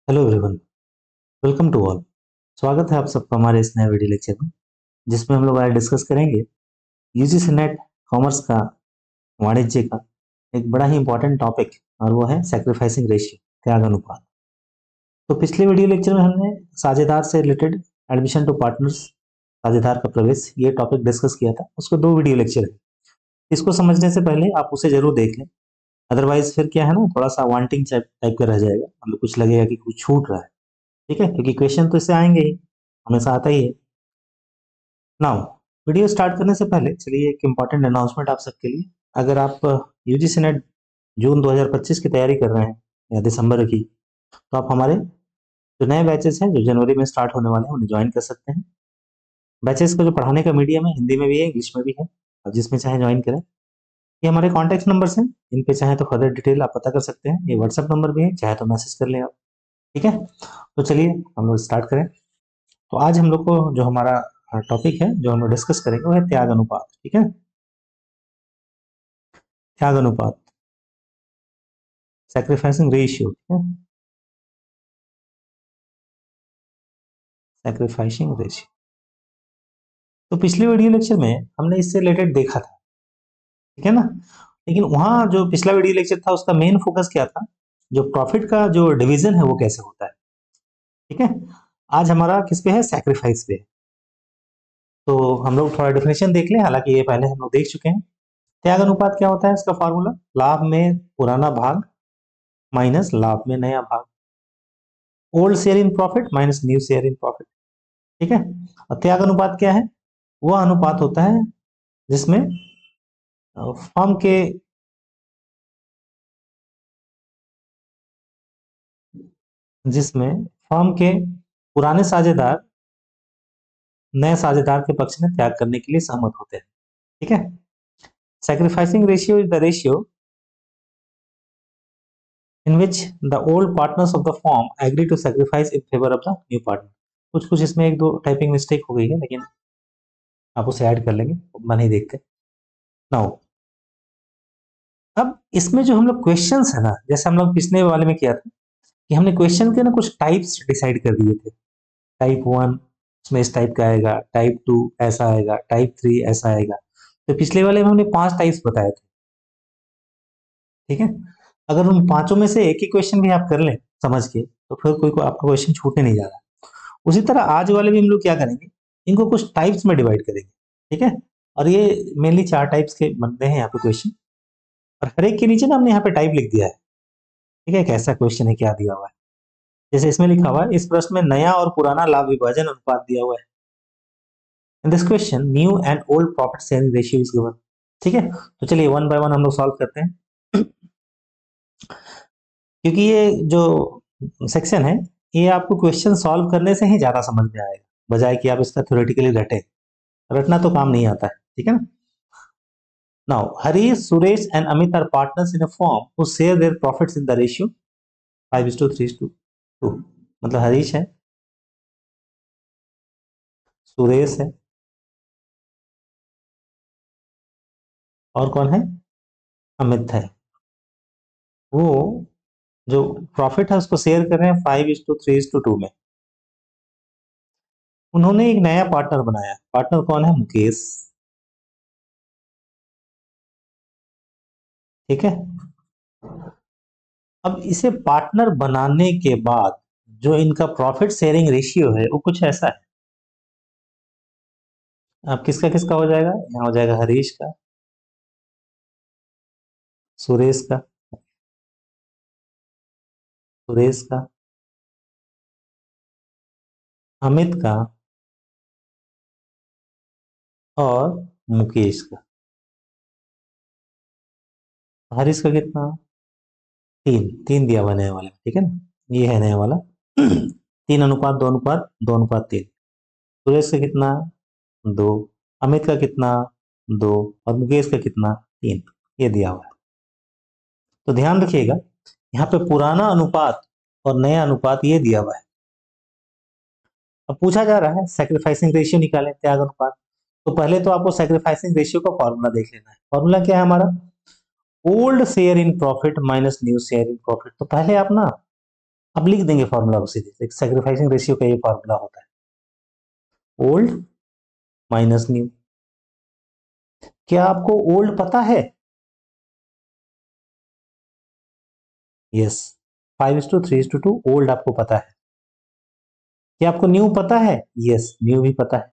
Hello everyone, welcome to all. स्वागत है आप सबका हमारे इस नए वीडियो लेक्चर में, जिसमें हम लोग आज डिस्कस करेंगे यूजीसी नेट कॉमर्स का वाणिज्य का एक बड़ा ही इंपॉर्टेंट टॉपिक, और वो है सैक्रिफाइसिंग रेशियो, त्याग अनुपात। तो पिछले वीडियो लेक्चर में हमने साझेदार से रिलेटेड एडमिशन टू पार्टनर्स, साझेदार का प्रवेश, ये टॉपिक डिस्कस किया था। उसको 2 वीडियो लेक्चर है। इसको समझने से पहले आप उसे जरूर देख लें, अदरवाइज फिर क्या है ना, थोड़ा सा वांटिंग टाइप का रह जाएगा, मतलब कुछ लगेगा कि कुछ छूट रहा है। ठीक है, क्योंकि क्वेश्चन तो इससे आएंगे ही, हमेशा आता ही है। नाउ, वीडियो स्टार्ट करने से पहले चलिए एक इम्पॉर्टेंट अनाउंसमेंट आप सबके लिए। अगर आप यूजीसी नेट जून 2025 की तैयारी कर रहे हैं या दिसंबर की, तो आप हमारे जो नए बैचेस हैं जो जनवरी में स्टार्ट होने वाले हैं उन्हें ज्वाइन कर सकते हैं। बैचेस को जो पढ़ाने का मीडियम है, हिंदी में भी है, इंग्लिश में भी है, आप जिसमें चाहे ज्वाइन करें। ये हमारे कॉन्टैक्ट नंबर्स हैं, इन पे चाहे तो फर्दर डिटेल आप पता कर सकते हैं। ये व्हाट्सएप नंबर भी है, चाहे तो मैसेज कर लें आप। ठीक है, तो चलिए हम लोग स्टार्ट करें। तो आज हम लोग को जो हमारा टॉपिक है, जो हम लोग डिस्कस करेंगे, वो है त्याग अनुपात। ठीक है, त्याग अनुपात, सैक्रिफाइसिंग रेशियो। ठीक है, सैक्रिफाइसिंग रेशियो। तो पिछले वीडियो लेक्चर में हमने इससे रिलेटेड देखा था, ठीक है ना। लेकिन वहां जो पिछला वीडियो लेक्चर था उसका मेन फोकस क्या था, जो प्रॉफिट का जो डिवीजन है वो कैसे होता है। ठीक है, आज हमारा किस पे है, सैक्रिफाइस पे है। तो हम लोग थोड़ा डेफिनेशन देख लें, हालांकि ये पहले हम लोग देख चुके हैं। त्याग अनुपात क्या होता है, इसका फॉर्मूला लाभ में पुराना भाग माइनस लाभ में नया भाग, old share in profit minus new share in profit. ठीक है, और त्याग अनुपात क्या है, वह अनुपात होता है जिसमें फर्म के जिसमें फर्म के पुराने साझेदार नए साझेदार के पक्ष में त्याग करने के लिए सहमत होते हैं। ठीक है, sacrificing ratio is the ratio in which the old partners of the firm agree to sacrifice in favor of the new partner। कुछ कुछ इसमें एक दो टाइपिंग मिस्टेक हो गई है, लेकिन आप उसे ऐड कर लेंगे, मन ही देखते। नाउ, अब इसमें जो हम लोग क्वेश्चंस है ना, जैसे हम लोग पिछले वाले में किया था कि हमने क्वेश्चन के ना कुछ टाइप्स डिसाइड कर दिए थे। टाइप 1 उसमें इस टाइप का आएगा, टाइप 2 ऐसा आएगा, टाइप 3 ऐसा आएगा। तो पिछले वाले में हमने 5 टाइप्स बताए थे। ठीक है, अगर उन पांचों में से एक ही क्वेश्चन भी आप कर लें समझ के, तो फिर कोई आपका क्वेश्चन छूटने नहीं जा रहा। उसी तरह आज वाले भी हम लोग क्या करेंगे, इनको कुछ टाइप्स में डिवाइड करेंगे। ठीक है, और ये मेनली 4 टाइप्स के बनते हैं यहाँ पे क्वेश्चन, और हर एक के नीचे ना हमने यहाँ पे टाइप लिख दिया है। ठीक है, कैसा क्वेश्चन है, क्या दिया हुआ है। जैसे इसमें लिखा हुआ है, इस प्रश्न में नया और पुराना लाभ विभाजन अनुपात दिया हुआ है। In this question new and old profit sharing ratio is given. ठीक है, तो चलिए वन बाय वन हम लोग सॉल्व करते हैं। क्योंकि ये जो सेक्शन है, ये आपको क्वेश्चन सॉल्व करने से ही ज्यादा समझ में आएगा, बजाय कि आप इसका थ्योरेटिकली रटें। रटना तो काम नहीं आता है। ठीक है ना। Now, Harish, Suresh and Amit are partners in a firm who share their profits in the ratio 5:3:2। मतलब हरीश है, सुरेश है, और कौन है, अमित है। वो जो प्रॉफिट है उसको शेयर कर रहे हैं 5:3:2 में। उन्होंने एक नया पार्टनर बनाया, पार्टनर कौन है, मुकेश। ठीक है, अब इसे पार्टनर बनाने के बाद जो इनका प्रॉफिट शेयरिंग रेशियो है वो कुछ ऐसा है। अब किसका किसका हो जाएगा, यहाँ हो जाएगा हरीश का, सुरेश का, सुरेश का, अमित का, और मुकेश का। हरीश का कितना, 3 3 दिया हुआ नया वाला। ठीक है ना, ये है नया वाला। 3:2:2:3। सुरेश का कितना, 2। अमित का कितना, 2। और मुकेश का कितना, 3। ये दिया हुआ है। तो ध्यान रखिएगा, यहाँ पे पुराना अनुपात और नया अनुपात ये दिया हुआ है। अब पूछा जा रहा है सैक्रिफाइसिंग रेशियो निकालें, त्याग अनुपात। तो पहले तो आपको सैक्रिफाइसिंग रेशियो का फॉर्मूला देख लेना है। फॉर्मूला क्या है हमारा, old share in profit minus new share in profit. तो पहले आप ना अब लिख देंगे फॉर्मूला को सीधे, सैक्रिफाइसिंग रेशियो का ये फॉर्मूला होता है, ओल्ड माइनस न्यू। क्या आपको ओल्ड पता है? यस, 5:3:2 ओल्ड आपको पता है। क्या आपको न्यू पता है? यस, न्यू भी पता है।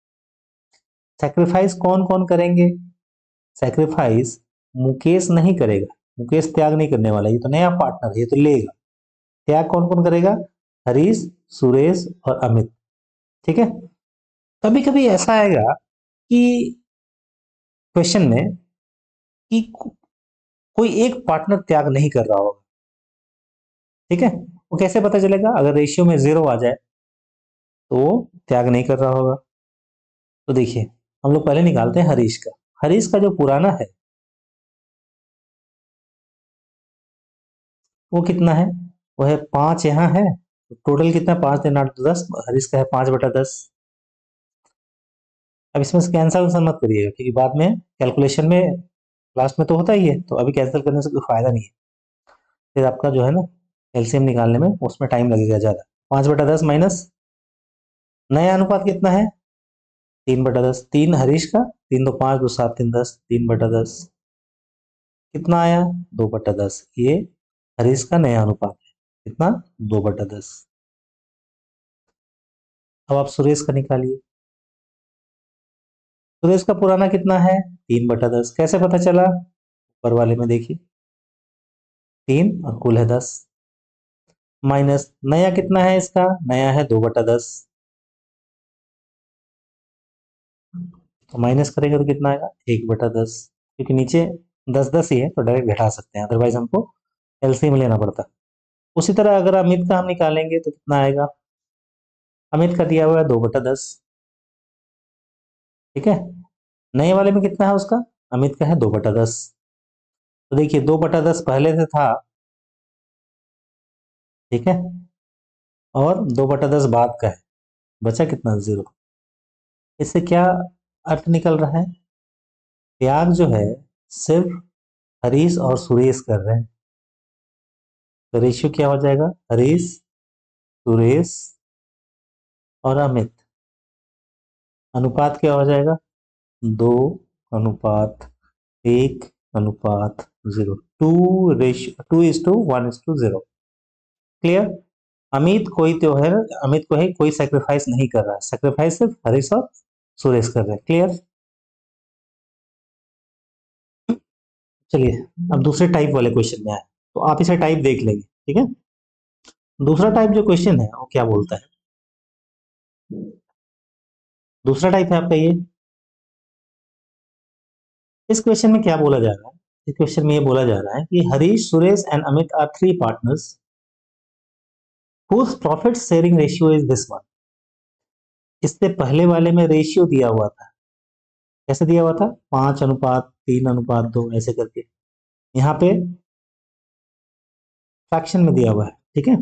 सैक्रिफाइस कौन कौन करेंगे? सैक्रिफाइस मुकेश नहीं करेगा, मुकेश त्याग नहीं करने वाला, ये तो नया पार्टनर है, ये तो लेगा। त्याग कौन कौन करेगा? हरीश, सुरेश और अमित। ठीक है। कभी कभी ऐसा आएगा कि क्वेश्चन में कि कोई एक पार्टनर त्याग नहीं कर रहा होगा। ठीक है, वो कैसे पता चलेगा? अगर रेशियो में 0 आ जाए तो वो त्याग नहीं कर रहा होगा। तो देखिए, हम लोग पहले निकालते हैं हरीश का। हरीश का जो पुराना है वो कितना है? वो है 5, यहाँ है टोटल कितना? 5 3 8 10, हरीश का है 5/10। अब इसमें से कैंसल मत करिएगा, क्योंकि बाद में कैलकुलेशन में लास्ट में तो होता ही है, तो अभी कैंसिल करने से कोई फायदा नहीं है। फिर आपका जो है ना एलसीएम निकालने में उसमें टाइम लगेगा ज्यादा। 5/10 माइनस नया अनुपात कितना है? 3/10। 3 हरीश का, 3 2 5 2 7 3 10, 3/10 कितना आया? 2/10। ये हरीश का नया अनुपात है, कितना? 2/10। अब आप सुरेश का निकालिए। सुरेश का पुराना कितना है? 3/10। कैसे पता चला? ऊपर वाले में देखिए, 3 और कुल है 10, माइनस नया कितना है इसका? नया है 2/10, तो माइनस करेंगे तो कितना आएगा? 1/10। क्योंकि नीचे 10 10 ही है तो डायरेक्ट घटा सकते हैं, अदरवाइज हमको एलसीएम लेना पड़ता। उसी तरह अगर अमित का हम निकालेंगे तो कितना आएगा? अमित का दिया हुआ है 2/10। ठीक है, नए वाले में कितना है उसका? अमित का है 2/10। तो देखिए 2/10 पहले से था, ठीक है, और 2/10 बाद का है, बचा कितना? 0। इससे क्या अर्थ निकल रहा है? त्याग जो है सिर्फ हरीश और सुरेश कर रहे हैं, तो रेशियो क्या हो जाएगा? हरीश, सुरेश और अमित, अनुपात क्या हो जाएगा? 2:1:0, 2:1:0। क्लियर? अमित कोई तो है, अमित को है कोई सेक्रीफाइस नहीं कर रहा है, सेक्रीफाइस सिर्फ हरीश और सुरेश कर रहे हैं। क्लियर? चलिए, अब दूसरे टाइप वाले क्वेश्चन में आए, तो आप इसे टाइप देख लेंगे। ठीक है, दूसरा टाइप जो क्वेश्चन है वो क्या बोलता है? दूसरा टाइप है आपका ये। इस क्वेश्चन में क्या बोला जा रहा है? इस क्वेश्चन में ये बोला जा रहा है कि Harish, Suresh and Amit are 3 partners whose profit sharing ratio is this one। इससे पहले वाले में रेशियो दिया हुआ था, कैसे दिया हुआ था? 5:3:2 ऐसे करके। यहाँ पे फ्रैक्शन में दिया हुआ है। ठीक है,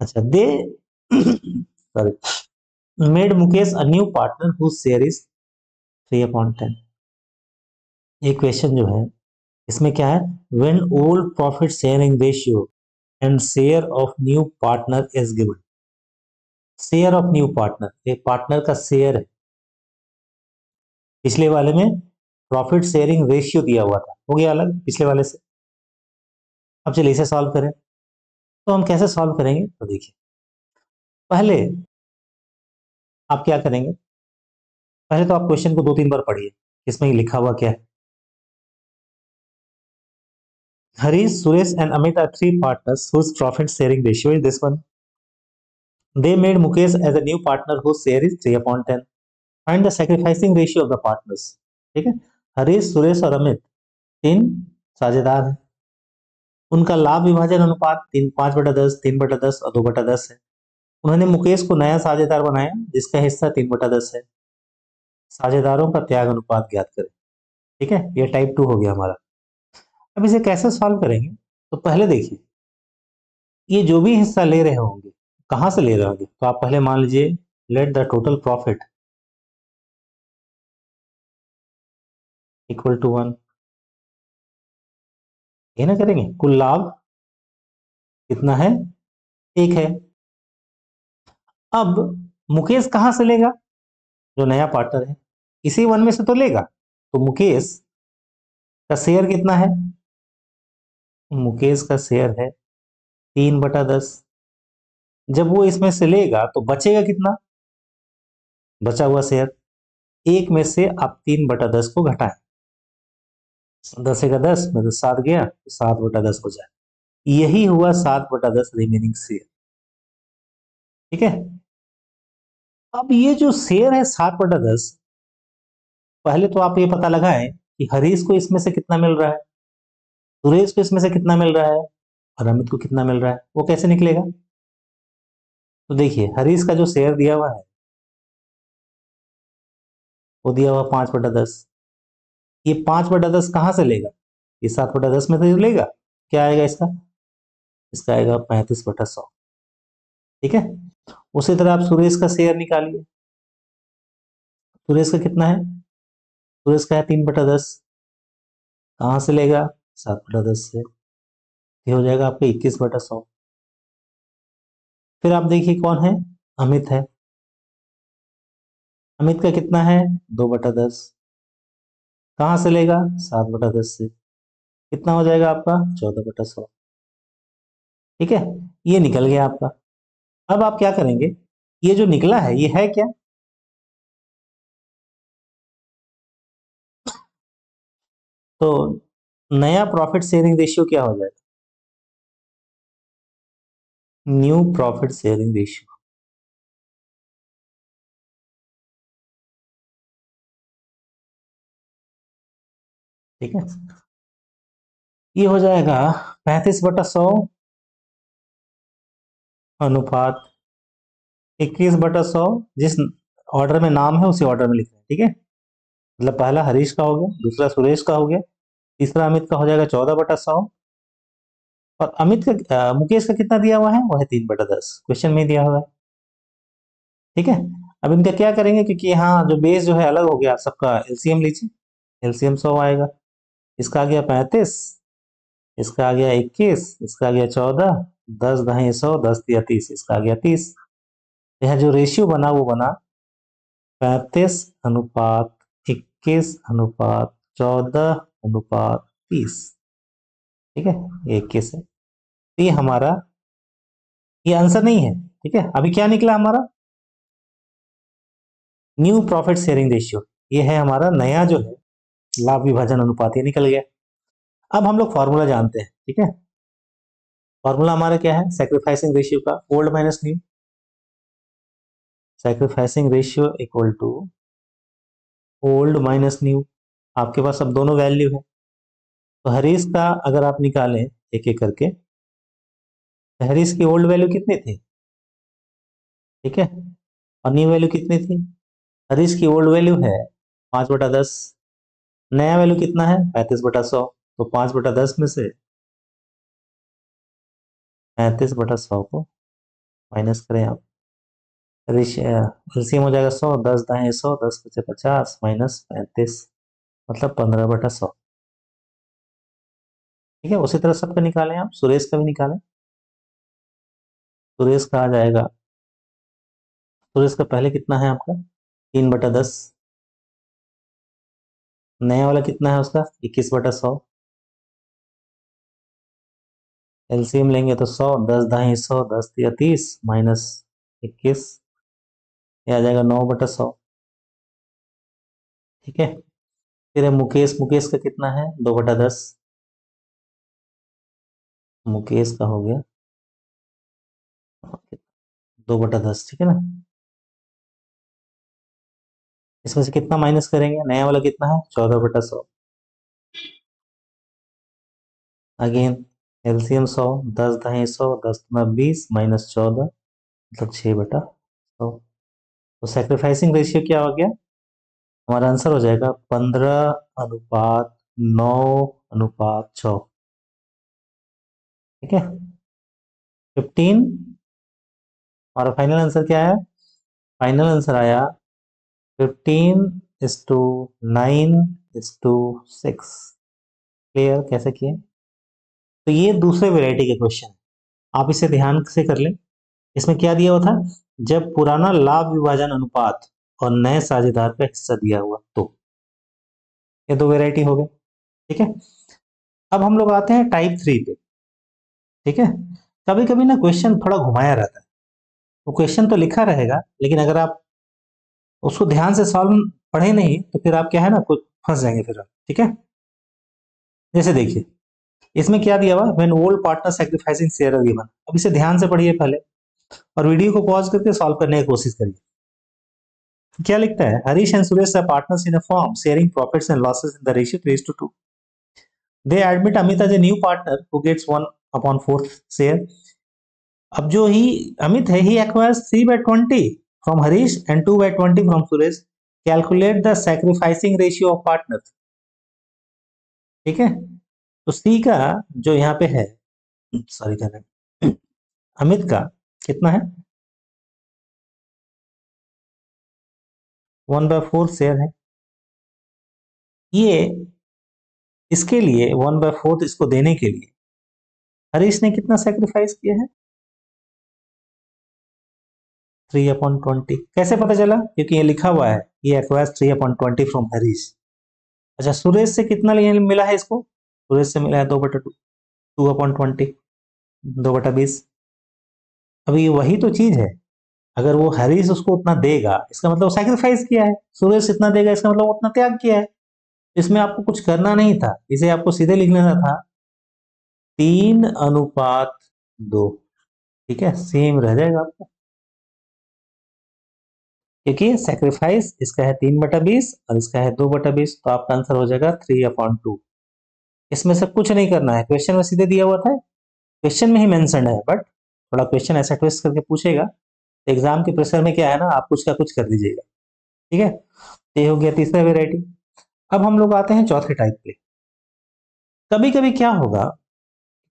अच्छा, they sorry made Mukesh a new partner whose share is 3/10। ये क्वेश्चन जो है इसमें क्या है? When old profit sharing ratio and share of new partner is given. Share of new partner, एक पार्टनर का शेयर है, पिछले वाले में प्रॉफिट शेयरिंग रेशियो दिया हुआ था, हो गया अलग पिछले वाले से। अब चलिए इसे सॉल्व करें। तो हम कैसे सॉल्व करेंगे? तो देखिए, पहले आप क्या करेंगे? पहले तो आप क्वेश्चन को 2 3 बार पढ़िए, इसमें लिखा हुआ क्या है। Harish, Suresh and Amit are 3 partners whose profit sharing ratio is this one। They made Mukesh as a new partner whose share is 3/10। Find the sacrificing ratio of the partners। ठीक है, हरीश, सुरेश और अमित 3 साझेदार हैं, उनका लाभ विभाजन अनुपात 5/10, 3/10 और 2/10 है। उन्होंने मुकेश को नया साझेदार बनाया जिसका हिस्सा 3/10 है। साझेदारों का त्याग अनुपात ज्ञात करें। ठीक है, ये टाइप 2 हो गया हमारा। अब इसे कैसे सॉल्व करेंगे? तो पहले देखिए, ये जो भी हिस्सा ले रहे होंगे कहां से ले रहे होंगे, तो आप पहले मान लीजिए let the total profit equal to 1। ये ना करेंगे, कुल लाभ कितना है? एक है। अब मुकेश कहां से लेगा? जो नया पार्टनर है इसी वन में से तो लेगा। तो मुकेश का शेयर कितना है? मुकेश का शेयर है 3/10। जब वो इसमें से लेगा तो बचेगा कितना? बचा हुआ शेयर एक में से आप 3/10 को घटाएं। 10 का 10 में तो 7 गया तो 7/10 हो जाए। यही हुआ 7/10 रिमेनिंग शेयर। ठीक है। अब ये जो शेयर है 7/10, पहले तो आप ये पता लगाएं कि हरीश को इसमें से कितना मिल रहा है, सुरेश को इसमें से कितना मिल रहा है और अमित को कितना मिल रहा है। वो कैसे निकलेगा? तो देखिए हरीश का जो शेयर दिया हुआ है वो दिया हुआ 5/10। ये 5/10 कहां से लेगा? ये 7/10 में तो लेगा। क्या आएगा इसका? इसका आएगा 35/100। ठीक है। उसी तरह आप सुरेश का शेयर निकालिए। सुरेश का कितना है? सुरेश का है 3/10। कहां से लेगा? 7/10 से। ये हो जाएगा आपका 21/100। फिर आप देखिए कौन है? अमित है। अमित का कितना है? 2/10। कहां से लेगा? 7/10 से। कितना हो जाएगा आपका? 14/100। ठीक है। ये निकल गया आपका। अब आप क्या करेंगे? ये जो निकला है ये है क्या? तो नया प्रॉफिट शेयरिंग रेशियो क्या हो जाएगा? New profit sharing ratio. ठीक है। ये हो जाएगा 35/100 अनुपात 21/100। जिस ऑर्डर में नाम है उसी ऑर्डर में लिख रहे हैं। ठीक है। मतलब पहला हरीश का हो गया, दूसरा सुरेश का हो गया, तीसरा अमित का हो जाएगा 14/100। और अमित का मुकेश का कितना दिया हुआ है? वो है 3/10, क्वेश्चन में दिया हुआ है। ठीक है। अब इनका क्या करेंगे, क्योंकि यहाँ जो बेस जो है अलग हो गया, सबका एलसीएम लीजिए। एलसीएम 100 आएगा। इसका आ गया 35, इसका आ गया 21, इसका आ गया 14, 10 × 100, 10 × 30, इसका आ गया 30। यह जो रेशियो बना वो बना 35/21/14/30। ठीक है। ये 21 है। तो ये हमारा, ये आंसर नहीं है। ठीक है। अभी क्या निकला हमारा? New profit sharing ratio. ये है हमारा नया जो है लाभ विभाजन अनुपात, ये निकल गया। अब हम लोग फॉर्मूला जानते हैं। ठीक है। फॉर्मूला हमारा क्या है? सैक्रिफाइसिंग रेशियो का old minus new. Sacrificing ratio equal to old minus new. आपके पास अब दोनों वैल्यू है। तो हरीश का अगर आप निकालें एक एक करके, तो हरीश की ओल्ड वैल्यू कितनी थी? ठीक है। और न्यू वैल्यू कितनी थी? हरीश की ओल्ड वैल्यू है 5/10। नया वैल्यू कितना है? 35/100। तो 5/10 में से 35/100 को माइनस करें आप। एलसीएम हो जाएगा 100, 10 × 100, 10×5 = 50 माइनस 35, मतलब 15/100। ठीक है। उसी तरह सबका निकालें आप, सुरेश का भी निकालें। सुरेश का आ जाएगा, सुरेश का पहले कितना है आपका? 3/10। नया वाला कितना है उसका? 21/100। एलसीएम लेंगे तो 100, 10 × 100, 10 × 30 माइनस 21, ये आ जाएगा 9/100। ठीक है। फिर है मुकेश। मुकेश का कितना है? 2/10। मुकेश का हो गया 2/10। ठीक है ना। इसमें से कितना माइनस करेंगे? नया वाला कितना है? 14/100। अगेन एलसीएम 100, 10 × 100, 10×20 माइनस 14, मतलब 6/100। तो सेक्रीफाइसिंग रेशियो क्या हो गया? हमारा आंसर हो जाएगा 15/9/6। ठीक है। 15। हमारा फाइनल आंसर क्या है? फाइनल आंसर आया 15:9:6। क्लियर? कैसे किए? तो ये दूसरे वेराइटी के क्वेश्चन। आप इसे ध्यान से कर लें। इसमें क्या दिया हुआ था, जब पुराना लाभ विभाजन अनुपात और नए साझेदार का हिस्सा दिया हुआ तो। ये दो वेराइटी हो गए, ठीक है। अब हम लोग आते हैं टाइप 3 पे, ठीक है। कभी कभी ना क्वेश्चन थोड़ा घुमाया रहता है, तो क्वेश्चन तो लिखा रहेगा लेकिन अगर आप उसको ध्यान से सॉल्व पढ़े नहीं तो फिर आप क्या है ना कुछ फंस जाएंगे फिर आप, ठीक है। जैसे देखिए इसमें क्या दिया हुआ, when old partner sacrificing share given. अब इसे ध्यान से पढ़िए पहले और वीडियो को पॉज करके सॉल्व करने की कोशिश करिए। क्या लिखता है, Harish and Suresh are partners in a firm sharing profits and losses in the ratio 3:2. They admit Amit as a new partner who gets 1/4 share. अब जो ही अमित है, he acquires 3/20 from Harish and 2/20 from Suresh. Calculate the sacrificing ratio of partners. ठीक है, तो सी का जो यहाँ पे है, सॉरी क्या है, अमित का कितना है, 1/4 शेयर है। ये इसके लिए 1/4 इसको देने के लिए हरीश ने कितना सेक्रीफाइस किया है, 3/20। कैसे पता चला, क्योंकि ये लिखा हुआ है ये एक्वायर्स 3/20 फ्रॉम हरीश। अच्छा, सुरेश से कितना मिला है इसको, सुरेश से मिला है 2/2, 2/20, 2/20। अभी वही तो चीज है, अगर वो हरीश उसको उतना देगा इसका मतलब वो सैक्रिफाइस किया है, सुरेश इतना देगा इसका मतलब वो उतना त्याग किया है। इसमें आपको कुछ करना नहीं था, इसे आपको सीधे लिख लेना था 3:2, ठीक है, सेम रह जाएगा आपका, क्योंकि सैक्रिफाइस इसका है 3/20 और इसका है 2/20, तो आपका आंसर हो जाएगा 3/2। इसमें से कुछ नहीं करना है, क्वेश्चन में सीधे दिया हुआ था, क्वेश्चन में ही मेंशन है, बट थोड़ा क्वेश्चन ऐसा ट्विस्ट करके पूछेगा, एग्जाम के प्रेशर में क्या है ना, आप कुछ का कुछ कर दीजिएगा, ठीक है। ये हो गया तीसरा वेराइटी। अब हम लोग आते हैं चौथे टाइप पे। कभी कभी क्या होगा,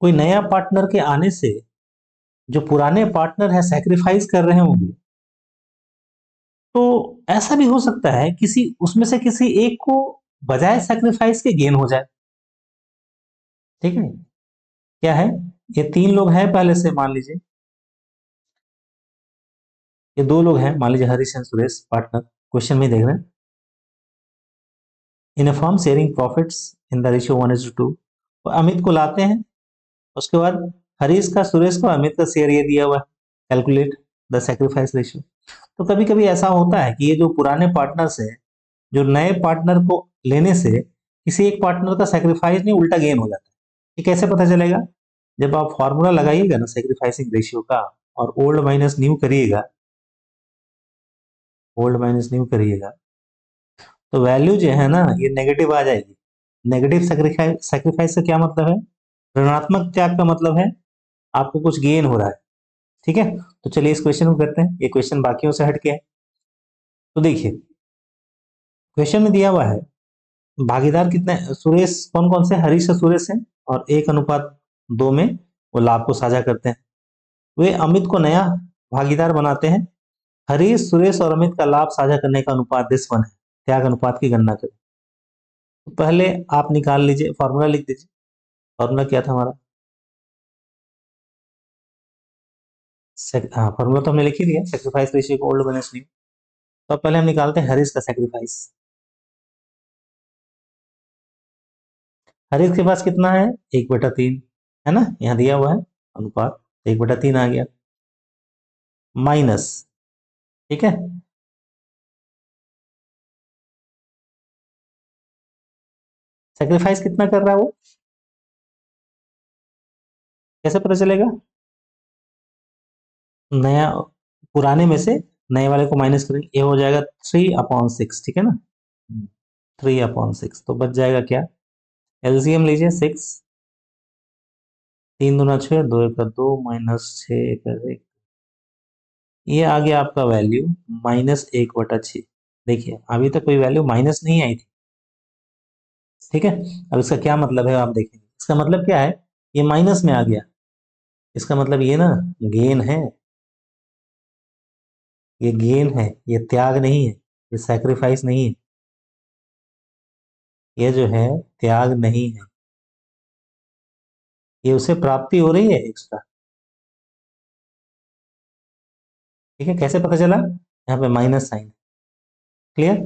कोई नया पार्टनर के आने से जो पुराने पार्टनर है सैक्रिफाइस कर रहे होंगे, तो ऐसा भी हो सकता है किसी उसमें से किसी एक को बजाय सैक्रिफाइस के गेन हो जाए, ठीक है। क्या है, ये 3 लोग हैं पहले से, मान लीजिए ये 2 लोग हैं, मान लीजिए Harish and Suresh partner, question में देख रहे हैं, in a firm sharing profits in the ratio 1:2। तो अमित को लाते हैं, उसके बाद हरीश का सुरेश को अमित का शेयर ये दिया हुआ है, कैलकुलेट द सैक्रिफाइस रेशियो। तो कभी कभी ऐसा होता है कि ये जो पुराने पार्टनर्स है, जो नए पार्टनर को लेने से किसी एक पार्टनर का सैक्रिफाइस नहीं उल्टा गेन हो जाता है। ये कैसे पता चलेगा, जब आप फॉर्मूला लगाइएगा ना सैक्रिफाइसिंग रेशियो का और ओल्ड माइनस न्यू करिएगा, ओल्ड माइनस न्यू करिएगा, तो वैल्यू जो है ना ये नेगेटिव आ जाएगी। नेगेटिव सैक्रिफाइस, सैक्रिफाइस का क्या मतलब है, ऋणात्मक त्याग का मतलब है आपको कुछ गेन हो रहा है, ठीक है। तो चलिए इस क्वेश्चन को करते हैं, ये क्वेश्चन बाकियों से हटके है। तो देखिए क्वेश्चन में दिया हुआ है भागीदार कितने, सुरेश कौन कौन से, हरीश और सुरेश हैं, और 1:2 में वो लाभ को साझा करते हैं। वे अमित को नया भागीदार बनाते हैं। हरीश सुरेश और अमित का लाभ साझा करने का अनुपात 10:1 है। त्याग अनुपात की गणना करें। तो पहले आप निकाल लीजिए, फॉर्मूला लिख दीजिए। फॉर्मूला क्या था हमारा, हाँ फॉर्मूला तो हमने लिख ही दिया, सेक्रीफाइस रेशियो को ओल्ड माइनस न्यू। तो पहले हम निकालते हैं हरीश का सेक्रीफाइस। हरीश के पास कितना है, 1/3 है ना, यहाँ दिया हुआ है अनुपात, 1/3 आ गया, माइनस, ठीक है, सेक्रीफाइस कितना कर रहा है वो, कैसे पता चलेगा, नया पुराने में से नए वाले को माइनस करेंगे, ये हो जाएगा 3/6, ठीक है ना, 3/6। तो बच जाएगा क्या, एलसीएम लीजिए 6, 3×2 = 6, 2×1 = 2, -6 ये आ गया आपका वैल्यू -1/6। देखिए अभी तक कोई वैल्यू माइनस नहीं आई थी, ठीक है। अब इसका क्या मतलब है आप देखेंगे, इसका मतलब क्या है, ये माइनस में आ गया, इसका मतलब ये ना गेन है, ये गेन है, ये त्याग नहीं है, ये सैक्रिफाइस नहीं है, ये जो है त्याग नहीं है, ये उसे प्राप्ति हो रही है एक्स्ट्रा, ठीक है, कैसे पता चला? यहाँ पे माइनस साइन। क्लियर?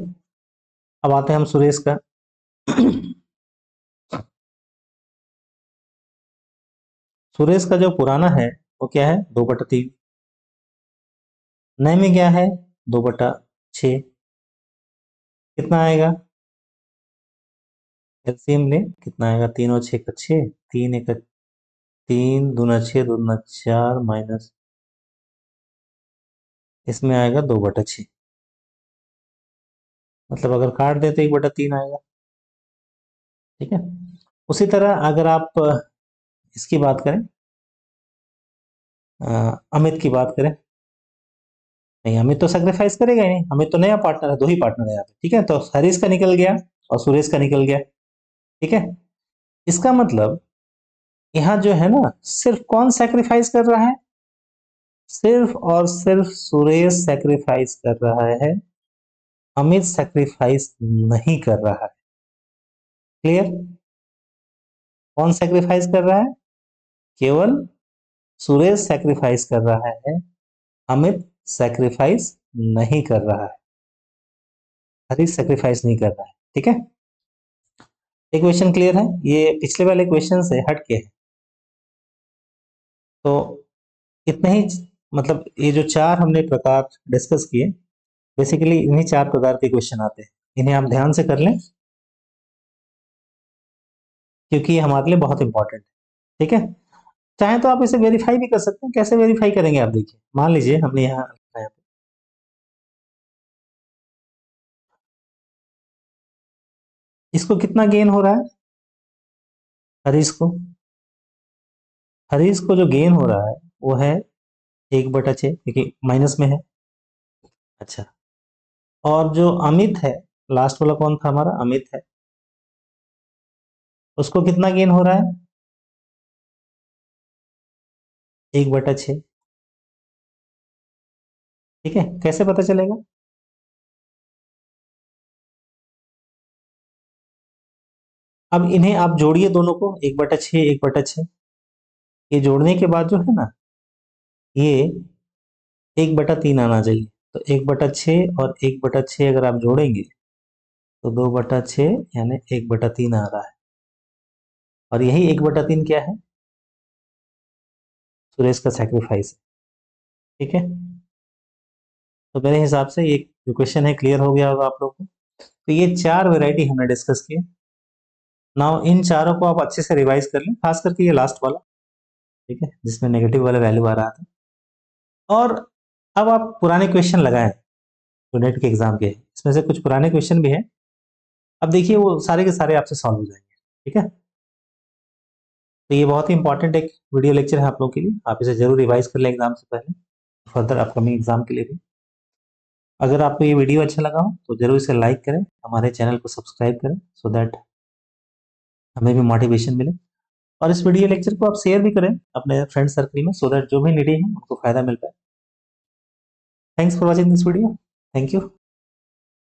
अब आते हैं हम सुरेश का। सुरेश का जो पुराना है वो क्या है? 2/3। नए में क्या है? 2/6। कितना आएगा? एलसीएम ले, कितना आएगा? 3 और 6 का 6, 3 एक 3 दूना 6, दूना 4 माइनस, इसमें आएगा 2/6। मतलब अगर काट दे तो 1/3 आएगा। ठीक है। उसी तरह अगर आप इसकी बात करें, अमित की बात करें, नहीं अमित तो सेक्रीफाइस करेगा ही नहीं, अमित तो नया पार्टनर है, 2 ही पार्टनर है यहाँ पे। ठीक है, तो हरीश का निकल गया और सुरेश का निकल गया। ठीक है, इसका मतलब यहाँ जो है ना, सिर्फ कौन सेक्रीफाइस कर रहा है? सिर्फ और सिर्फ सुरेश सेक्रीफाइस कर रहा है, अमित सेक्रीफाइस नहीं कर रहा है। क्लियर? कौन सेक्रीफाइस कर रहा है? केवल सुरेश सेक्रीफाइस कर रहा है, अमित सेक्रीफाइस नहीं कर रहा है, हरीश सेक्रीफाइस नहीं कर रहा है। ठीक है, एक क्वेश्चन क्लियर है? ये पिछले वाले क्वेश्चन से हट के है। तो इतने ही, मतलब ये जो 4 हमने प्रकार डिस्कस किए, बेसिकली इन्हीं 4 प्रकार के क्वेश्चन आते हैं। इन्हें आप ध्यान से कर लें क्योंकि ये हमारे लिए बहुत इंपॉर्टेंट है। ठीक है, चाहे तो आप इसे वेरीफाई भी कर सकते हैं। कैसे वेरीफाई करेंगे? आप देखिए, मान लीजिए हमने यहाँ लिखा है, इसको कितना गेन हो रहा है? हरीश को, हरीश को जो गेन हो रहा है वो है 1/6, क्योंकि माइनस में है। अच्छा, और जो अमित है, लास्ट वाला कौन था हमारा? अमित है, उसको कितना गेन हो रहा है? 1/6। ठीक है, कैसे पता चलेगा? अब इन्हें आप जोड़िए दोनों को, 1/6 1/6। ये जोड़ने के बाद जो है ना, ये 1/3 आना चाहिए। तो 1/6 और 1/6 अगर आप जोड़ेंगे तो 2/6 यानी 1/3 आ रहा है। और यही 1/3 क्या है? सुरेश का सेक्रीफाइस। ठीक है, तो मेरे हिसाब से ये जो क्वेश्चन है क्लियर हो गया होगा आप लोगों को। तो ये 4 वैरायटी हमने डिस्कस किए। नाउ इन चारों को आप अच्छे से रिवाइज कर लें, खास करके ये लास्ट वाला। ठीक है, जिसमें नेगेटिव वाला वैल्यू आ रहा था। और अब आप पुराने क्वेश्चन लगाएं जो नेट के एग्जाम के हैं। इसमें से कुछ पुराने क्वेश्चन भी हैं। अब देखिए वो सारे के सारे आपसे सॉल्व हो जाएंगे। ठीक है, तो ये बहुत ही इंपॉर्टेंट एक वीडियो लेक्चर है आप लोगों के लिए। आप इसे जरूर रिवाइज कर लें एग्जाम से पहले, फर्दर अपकमिंग एग्जाम के लिए भी। अगर आपको ये वीडियो अच्छा लगा हो तो जरूर इसे लाइक करें, हमारे चैनल को सब्सक्राइब करें, सो दैट हमें भी मोटिवेशन मिले। और इस वीडियो लेक्चर को आप शेयर भी करें अपने फ्रेंड सर्कल में, सो दैट जो भी नीडी है उनको फायदा मिल पाए। Thanks for watching this video. Thank you.